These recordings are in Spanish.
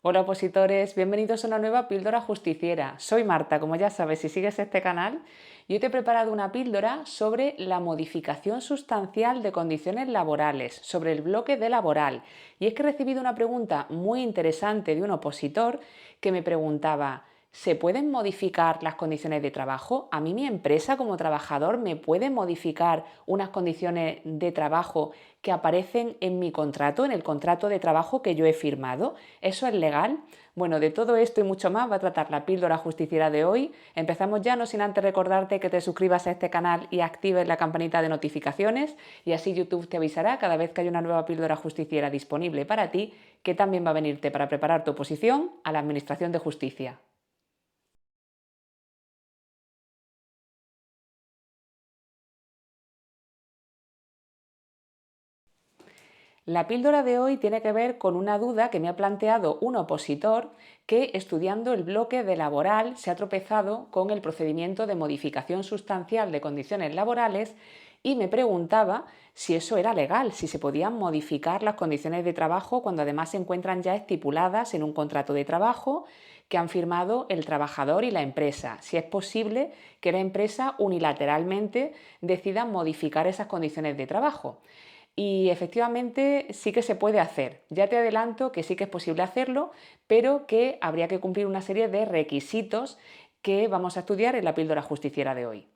Hola opositores, bienvenidos a una nueva píldora justiciera. Soy Marta, como ya sabes si sigues este canal, y hoy te he preparado una píldora sobre la modificación sustancial de condiciones laborales, sobre el bloque de laboral. Y es que he recibido una pregunta muy interesante de un opositor que me preguntaba, ¿se pueden modificar las condiciones de trabajo? ¿A mí mi empresa como trabajador me puede modificar unas condiciones de trabajo que aparecen en mi contrato, en el contrato de trabajo que yo he firmado? ¿Eso es legal? Bueno, de todo esto y mucho más va a tratar la píldora justiciera de hoy. Empezamos ya, no sin antes recordarte que te suscribas a este canal y actives la campanita de notificaciones y así YouTube te avisará cada vez que haya una nueva píldora justiciera disponible para ti, que también va a venirte para preparar tu oposición a la Administración de Justicia. La píldora de hoy tiene que ver con una duda que me ha planteado un opositor que, estudiando el bloque de laboral, se ha tropezado con el procedimiento de modificación sustancial de condiciones laborales y me preguntaba si eso era legal, si se podían modificar las condiciones de trabajo cuando además se encuentran ya estipuladas en un contrato de trabajo que han firmado el trabajador y la empresa, si es posible que la empresa unilateralmente decida modificar esas condiciones de trabajo. Y efectivamente sí que se puede hacer. Ya te adelanto que sí que es posible hacerlo, pero que habría que cumplir una serie de requisitos que vamos a estudiar en la píldora justiciera de hoy.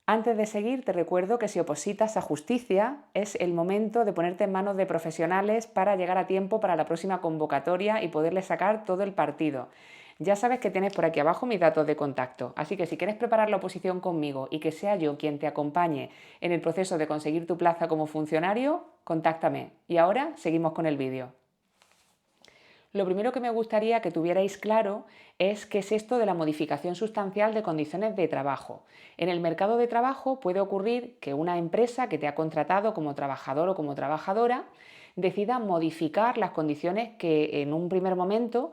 Antes de seguir, te recuerdo que si opositas a justicia es el momento de ponerte en manos de profesionales para llegar a tiempo para la próxima convocatoria y poderle sacar todo el partido. Ya sabes que tienes por aquí abajo mis datos de contacto, así que si quieres preparar la oposición conmigo y que sea yo quien te acompañe en el proceso de conseguir tu plaza como funcionario, contáctame. Y ahora seguimos con el vídeo. Lo primero que me gustaría que tuvierais claro es qué es esto de la modificación sustancial de condiciones de trabajo. En el mercado de trabajo puede ocurrir que una empresa que te ha contratado como trabajador o como trabajadora decida modificar las condiciones que en un primer momento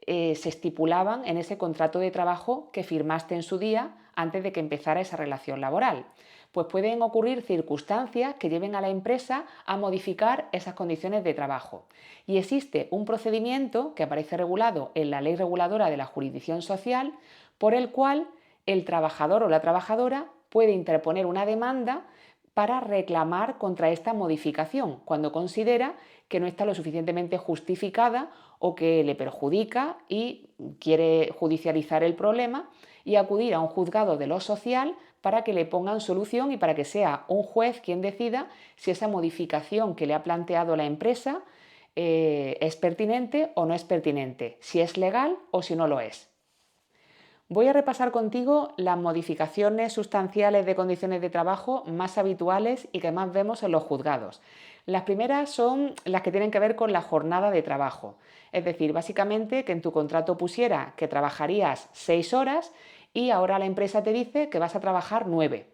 se estipulaban en ese contrato de trabajo que firmaste en su día antes de que empezara esa relación laboral. Pues pueden ocurrir circunstancias que lleven a la empresa a modificar esas condiciones de trabajo. Y existe un procedimiento que aparece regulado en la Ley Reguladora de la Jurisdicción Social por el cual el trabajador o la trabajadora puede interponer una demanda para reclamar contra esta modificación cuando considera que no está lo suficientemente justificada o que le perjudica y quiere judicializar el problema y acudir a un juzgado de lo social para que le pongan solución y para que sea un juez quien decida si esa modificación que le ha planteado la empresa es pertinente o no es pertinente, si es legal o si no lo es. Voy a repasar contigo las modificaciones sustanciales de condiciones de trabajo más habituales y que más vemos en los juzgados. Las primeras son las que tienen que ver con la jornada de trabajo, es decir, básicamente que en tu contrato pusiera que trabajarías 6 horas y ahora la empresa te dice que vas a trabajar 9.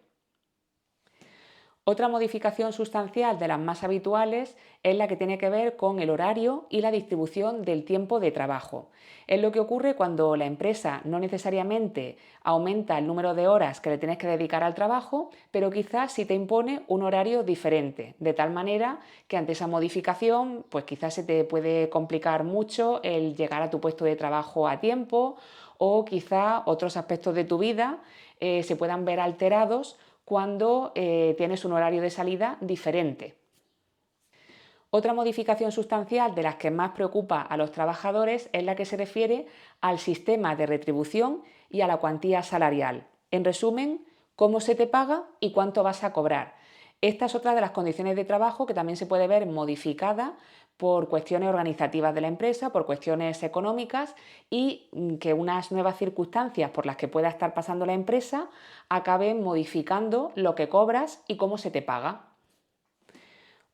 Otra modificación sustancial de las más habituales es la que tiene que ver con el horario y la distribución del tiempo de trabajo. Es lo que ocurre cuando la empresa no necesariamente aumenta el número de horas que le tienes que dedicar al trabajo, pero quizás sí te impone un horario diferente, de tal manera que ante esa modificación, pues quizás se te puede complicar mucho el llegar a tu puesto de trabajo a tiempo o quizá otros aspectos de tu vida se puedan ver alterados cuando tienes un horario de salida diferente. Otra modificación sustancial de las que más preocupa a los trabajadores es la que se refiere al sistema de retribución y a la cuantía salarial. En resumen, cómo se te paga y cuánto vas a cobrar. Esta es otra de las condiciones de trabajo que también se puede ver modificada por cuestiones organizativas de la empresa, por cuestiones económicas y que unas nuevas circunstancias por las que pueda estar pasando la empresa acaben modificando lo que cobras y cómo se te paga.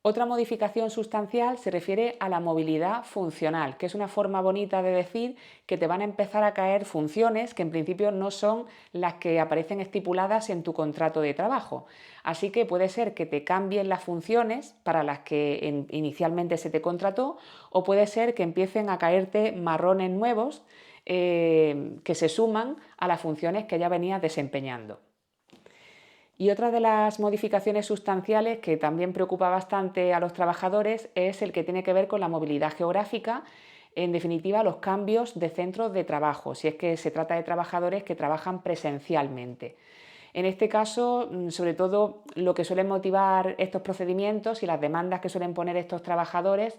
Otra modificación sustancial se refiere a la movilidad funcional, que es una forma bonita de decir que te van a empezar a caer funciones que en principio no son las que aparecen estipuladas en tu contrato de trabajo. Así que puede ser que te cambien las funciones para las que inicialmente se te contrató o puede ser que empiecen a caerte marrones nuevos que se suman a las funciones que ya venías desempeñando. Y otra de las modificaciones sustanciales que también preocupa bastante a los trabajadores es el que tiene que ver con la movilidad geográfica en definitiva, los cambios de centros de trabajo, si es que se trata de trabajadores que trabajan presencialmente. En este caso, sobre todo, lo que suele motivar estos procedimientos y las demandas que suelen poner estos trabajadores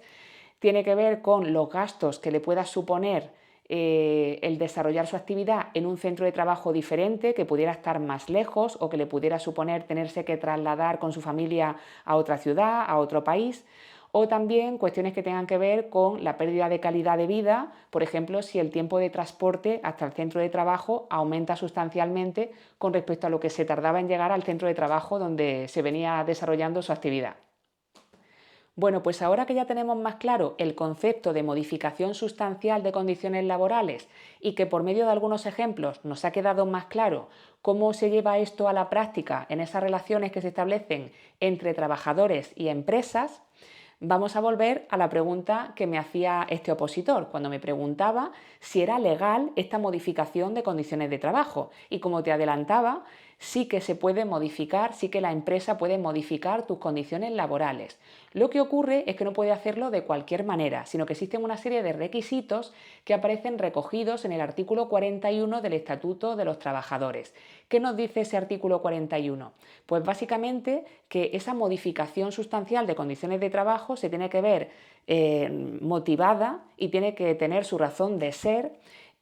tiene que ver con los gastos que le pueda suponer el desarrollar su actividad en un centro de trabajo diferente, que pudiera estar más lejos o que le pudiera suponer tenerse que trasladar con su familia a otra ciudad, a otro país, o también cuestiones que tengan que ver con la pérdida de calidad de vida, por ejemplo, si el tiempo de transporte hasta el centro de trabajo aumenta sustancialmente con respecto a lo que se tardaba en llegar al centro de trabajo donde se venía desarrollando su actividad. Bueno, pues ahora que ya tenemos más claro el concepto de modificación sustancial de condiciones laborales y que por medio de algunos ejemplos nos ha quedado más claro cómo se lleva esto a la práctica en esas relaciones que se establecen entre trabajadores y empresas, vamos a volver a la pregunta que me hacía este opositor, cuando me preguntaba si era legal esta modificación de condiciones de trabajo. Y como te adelantaba, sí que se puede modificar, sí que la empresa puede modificar tus condiciones laborales. Lo que ocurre es que no puede hacerlo de cualquier manera, sino que existen una serie de requisitos que aparecen recogidos en el artículo 41 del Estatuto de los Trabajadores. ¿Qué nos dice ese artículo 41? Pues básicamente que esa modificación sustancial de condiciones de trabajo se tiene que ver motivada y tiene que tener su razón de ser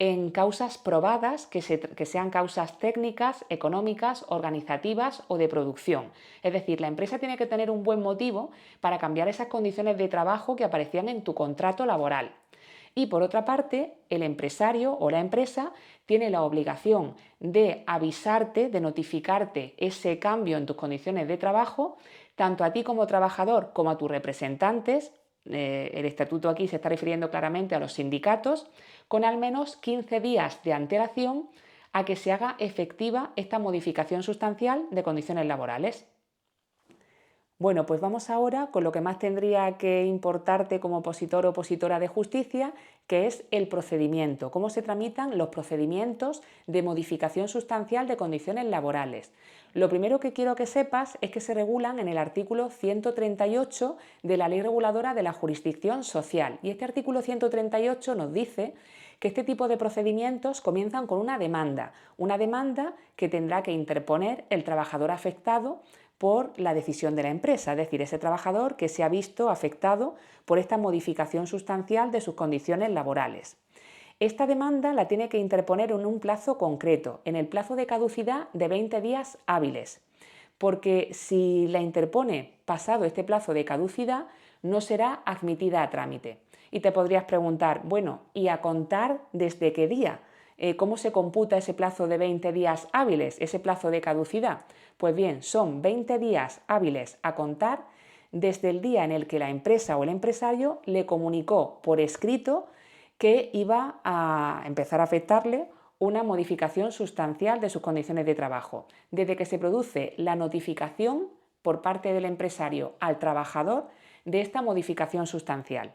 en causas probadas que sean causas técnicas, económicas, organizativas o de producción. Es decir, la empresa tiene que tener un buen motivo para cambiar esas condiciones de trabajo que aparecían en tu contrato laboral. Y por otra parte, el empresario o la empresa tiene la obligación de avisarte, de notificarte ese cambio en tus condiciones de trabajo, tanto a ti como trabajador como a tus representantes. El estatuto aquí se está refiriendo claramente a los sindicatos, con al menos 15 días de antelación a que se haga efectiva esta modificación sustancial de condiciones laborales. Bueno, pues vamos ahora con lo que más tendría que importarte como opositor o opositora de justicia, que es el procedimiento, cómo se tramitan los procedimientos de modificación sustancial de condiciones laborales. Lo primero que quiero que sepas es que se regulan en el artículo 138 de la Ley Reguladora de la Jurisdicción Social. Y este artículo 138 nos dice que este tipo de procedimientos comienzan con una demanda que tendrá que interponer el trabajador afectado por la decisión de la empresa, es decir, ese trabajador que se ha visto afectado por esta modificación sustancial de sus condiciones laborales. Esta demanda la tiene que interponer en un plazo concreto, en el plazo de caducidad de 20 días hábiles, porque si la interpone pasado este plazo de caducidad, no será admitida a trámite. Y te podrías preguntar, bueno, ¿y a contar desde qué día? ¿Cómo se computa ese plazo de 20 días hábiles, ese plazo de caducidad? Pues bien, son 20 días hábiles a contar desde el día en el que la empresa o el empresario le comunicó por escrito que iba a empezar a afectarle una modificación sustancial de sus condiciones de trabajo. Desde que se produce la notificación por parte del empresario al trabajador de esta modificación sustancial.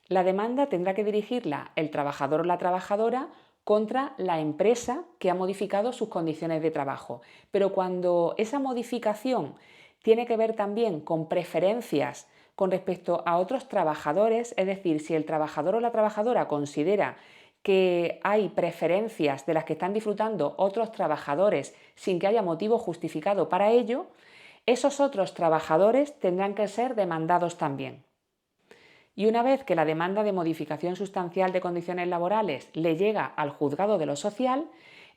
La demanda tendrá que dirigirla el trabajador o la trabajadora contra la empresa que ha modificado sus condiciones de trabajo. Pero cuando esa modificación tiene que ver también con preferencias con respecto a otros trabajadores, es decir, si el trabajador o la trabajadora considera que hay preferencias de las que están disfrutando otros trabajadores sin que haya motivo justificado para ello, esos otros trabajadores tendrán que ser demandados también. Y una vez que la demanda de modificación sustancial de condiciones laborales le llega al juzgado de lo social,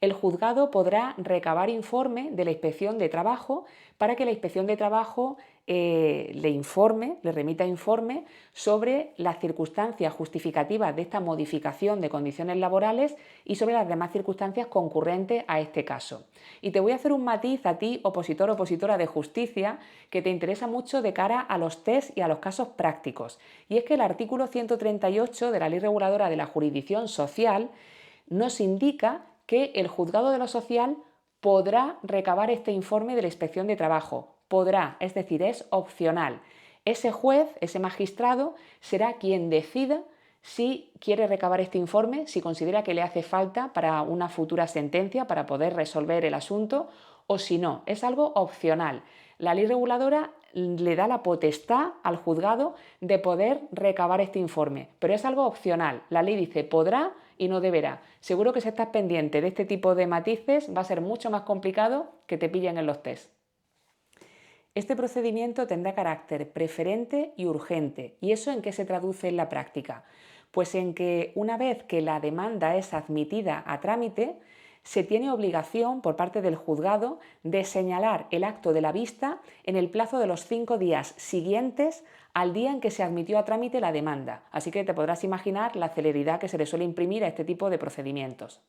el juzgado podrá recabar informe de la Inspección de Trabajo para que la Inspección de Trabajo le remita informe sobre las circunstancias justificativas de esta modificación de condiciones laborales y sobre las demás circunstancias concurrentes a este caso. Y te voy a hacer un matiz a ti, opositor o opositora de justicia, que te interesa mucho de cara a los test y a los casos prácticos. Y es que el artículo 138 de la Ley Reguladora de la Jurisdicción Social nos indica que el juzgado de lo social podrá recabar este informe de la Inspección de Trabajo. Podrá, es decir, es opcional. Ese juez, ese magistrado, será quien decida si quiere recabar este informe, si considera que le hace falta para una futura sentencia, para poder resolver el asunto, o si no. Es algo opcional. La ley reguladora le da la potestad al juzgado de poder recabar este informe, pero es algo opcional. La ley dice podrá y no deberá. Seguro que si estás pendiente de este tipo de matices va a ser mucho más complicado que te pillen en los test. Este procedimiento tendrá carácter preferente y urgente. ¿Y eso en qué se traduce en la práctica? Pues en que una vez que la demanda es admitida a trámite, se tiene obligación por parte del juzgado de señalar el acto de la vista en el plazo de los 5 días siguientes al día en que se admitió a trámite la demanda. Así que te podrás imaginar la celeridad que se le suele imprimir a este tipo de procedimientos.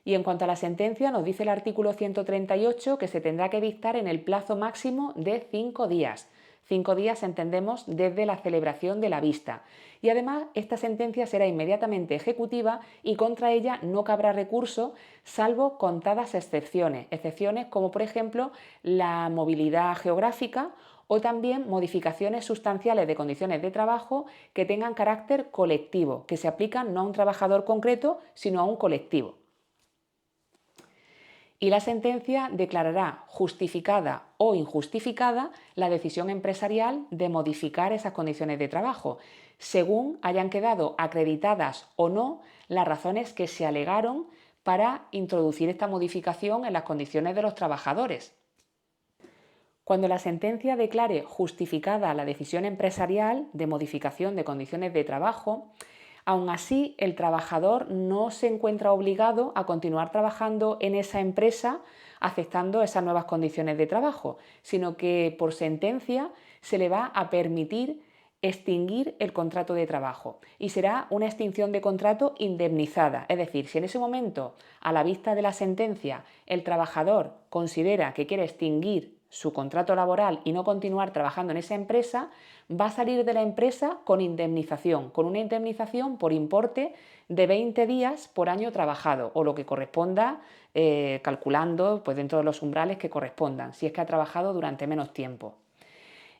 Y en cuanto a la sentencia, nos dice el artículo 138 que se tendrá que dictar en el plazo máximo de 5 días. 5 días entendemos desde la celebración de la vista. Y además esta sentencia será inmediatamente ejecutiva y contra ella no cabrá recurso salvo contadas excepciones. Excepciones como por ejemplo la movilidad geográfica o también modificaciones sustanciales de condiciones de trabajo que tengan carácter colectivo, que se aplican no a un trabajador concreto sino a un colectivo. Y la sentencia declarará justificada o injustificada la decisión empresarial de modificar esas condiciones de trabajo, según hayan quedado acreditadas o no las razones que se alegaron para introducir esta modificación en las condiciones de los trabajadores. Cuando la sentencia declare justificada la decisión empresarial de modificación de condiciones de trabajo, aún así, el trabajador no se encuentra obligado a continuar trabajando en esa empresa aceptando esas nuevas condiciones de trabajo, sino que por sentencia se le va a permitir extinguir el contrato de trabajo y será una extinción de contrato indemnizada. Es decir, si en ese momento, a la vista de la sentencia, el trabajador considera que quiere extinguir su contrato laboral y no continuar trabajando en esa empresa, va a salir de la empresa con indemnización, con una indemnización por importe de 20 días por año trabajado o lo que corresponda, calculando pues dentro de los umbrales que correspondan, si es que ha trabajado durante menos tiempo.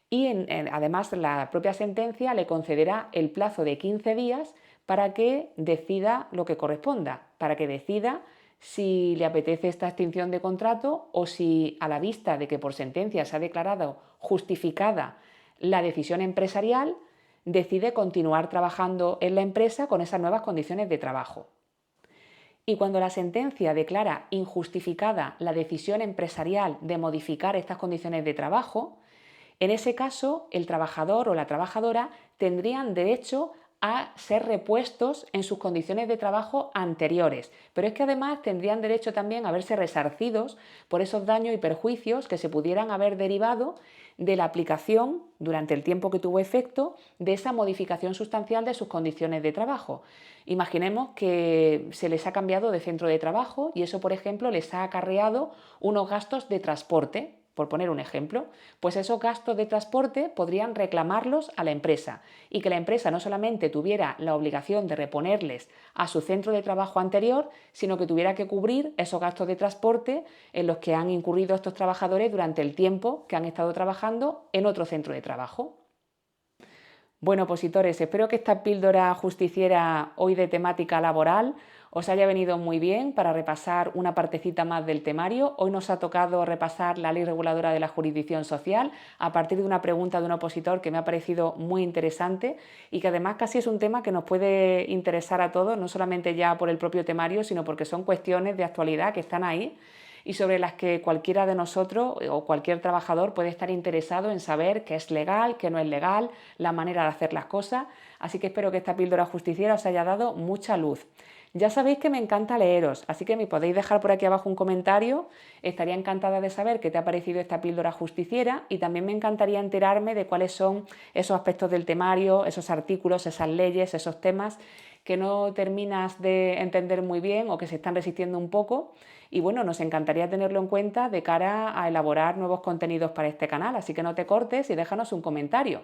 Y además la propia sentencia le concederá el plazo de 15 días para que decida lo que corresponda, para que decida si le apetece esta extinción de contrato o si, a la vista de que por sentencia se ha declarado justificada la decisión empresarial, decide continuar trabajando en la empresa con esas nuevas condiciones de trabajo. Y cuando la sentencia declara injustificada la decisión empresarial de modificar estas condiciones de trabajo, en ese caso el trabajador o la trabajadora tendrían derecho a ser repuestos en sus condiciones de trabajo anteriores, pero es que además tendrían derecho también a verse resarcidos por esos daños y perjuicios que se pudieran haber derivado de la aplicación, durante el tiempo que tuvo efecto, de esa modificación sustancial de sus condiciones de trabajo. Imaginemos que se les ha cambiado de centro de trabajo y eso, por ejemplo, les ha acarreado unos gastos de transporte. Por poner un ejemplo, pues esos gastos de transporte podrían reclamarlos a la empresa y que la empresa no solamente tuviera la obligación de reponerles a su centro de trabajo anterior, sino que tuviera que cubrir esos gastos de transporte en los que han incurrido estos trabajadores durante el tiempo que han estado trabajando en otro centro de trabajo. Bueno, opositores, espero que esta píldora justiciera hoy de temática laboral os haya venido muy bien para repasar una partecita más del temario. Hoy nos ha tocado repasar la Ley Reguladora de la Jurisdicción Social a partir de una pregunta de un opositor que me ha parecido muy interesante y que además casi es un tema que nos puede interesar a todos, no solamente ya por el propio temario, sino porque son cuestiones de actualidad que están ahí y sobre las que cualquiera de nosotros o cualquier trabajador puede estar interesado en saber qué es legal, qué no es legal, la manera de hacer las cosas. Así que espero que esta píldora justiciera os haya dado mucha luz. Ya sabéis que me encanta leeros, así que me podéis dejar por aquí abajo un comentario. Estaría encantada de saber qué te ha parecido esta píldora justiciera y también me encantaría enterarme de cuáles son esos aspectos del temario, esos artículos, esas leyes, esos temas que no terminas de entender muy bien o que se están resistiendo un poco. Y bueno, nos encantaría tenerlo en cuenta de cara a elaborar nuevos contenidos para este canal, así que no te cortes y déjanos un comentario.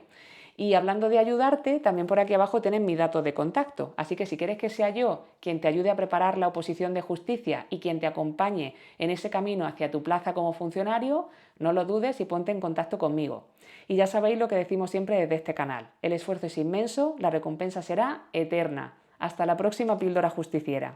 Y hablando de ayudarte, también por aquí abajo tienes mis datos de contacto, así que si quieres que sea yo quien te ayude a preparar la oposición de justicia y quien te acompañe en ese camino hacia tu plaza como funcionario, no lo dudes y ponte en contacto conmigo. Y ya sabéis lo que decimos siempre desde este canal, el esfuerzo es inmenso, la recompensa será eterna. Hasta la próxima píldora justiciera.